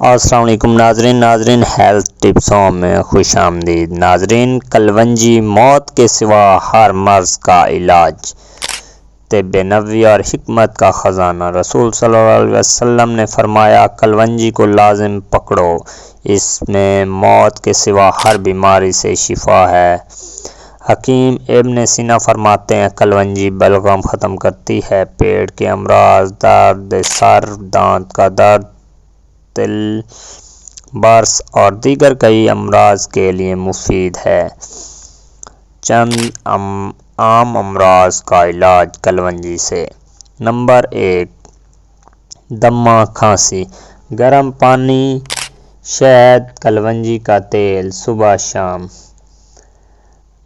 السلام علیکم ناظرین ہیلتھ ٹپسوں میں خوش آمدید۔ ناظرین، کلونجی موت کے سوا ہر مرض کا علاج، طب نبوی اور حکمت کا خزانہ۔ رسول صلی اللہ علیہ وسلم نے فرمایا، کلونجی کو لازم پکڑو، اس میں موت کے سوا ہر بیماری سے شفا ہے۔ حکیم ابن سینا فرماتے ہیں، کلونجی بلغم ختم کرتی ہے، پیٹ کے امراض، درد سر، دانت کا درد، تل، برس اور دیگر کئی امراض کے لیے مفید ہے۔ چند عام امراض کا علاج کلونجی سے۔ نمبر 1، دمہ کھانسی۔ گرم پانی، شہد، کلونجی کا تیل صبح شام۔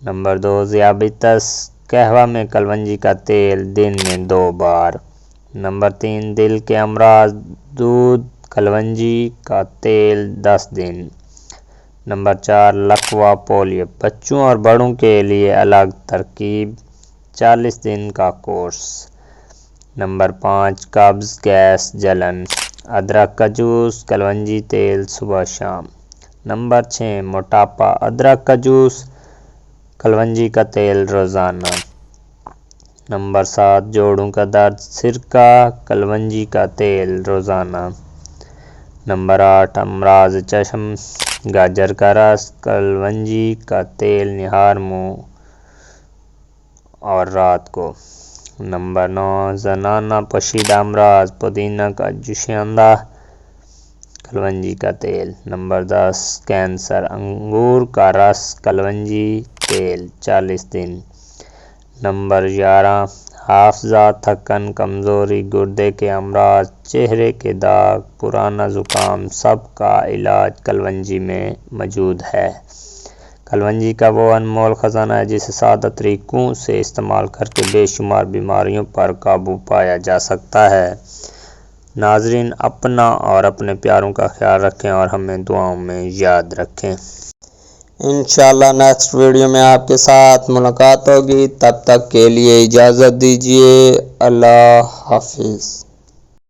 نمبر 2، ذیابیطس۔ قہوہ میں کلونجی کا تیل دن میں 2 بار۔ نمبر 3، دل کے امراض، دودھ کلونجی کا تیل 10 دن۔ Number 4، لکوہ polio. بچوں اور بڑوں کے لیے الگ ترکیب، 40 دن کا کورس۔ نمبر 5، قبض، گیس، جلن۔ ادرک کا جوس، کلونجی تیل صبح شام۔ نمبر 6، موٹاپا۔ ادرک کا جوس، کلونجی کا تیل روزانہ۔ نمبر 7، جوڑوں کا درد، سرکہ، کلونجی کا تیل روزانہ۔ نمبر 8، امراض چشم، گاجر کا رس، کلونجی کا تیل نہار منہ اور رات کو۔ نمبر 9، زنانہ پوشیدہ امراض، پودینہ کا جوشیدہ، کلونجی کا تیل۔ نمبر 10، کینسر، انگور کا رس، کلونجی تیل 40 دن۔ نمبر 11، حافظہ، تھکن، کمزوری، گردے کے امراض، چہرے کے داغ، پرانا زکام، سب کا علاج کلونجی میں موجود ہے۔ کلونجی کا وہ انمول خزانہ ہے جسے سادہ طریقوں سے استعمال کرکے بے شمار بیماریوں پر قابو پایا جا سکتا ہے۔ ناظرین، اپنا اور اپنے پیاروں کا خیال رکھیں اور ہمیں دعاؤں میں یاد رکھیں۔ انشاءاللہ نیکسٹ ویڈیو میں آپ کے ساتھ ملاقات ہوگی، تب تک کے لیے اجازت دیجیے۔ اللہ حافظ۔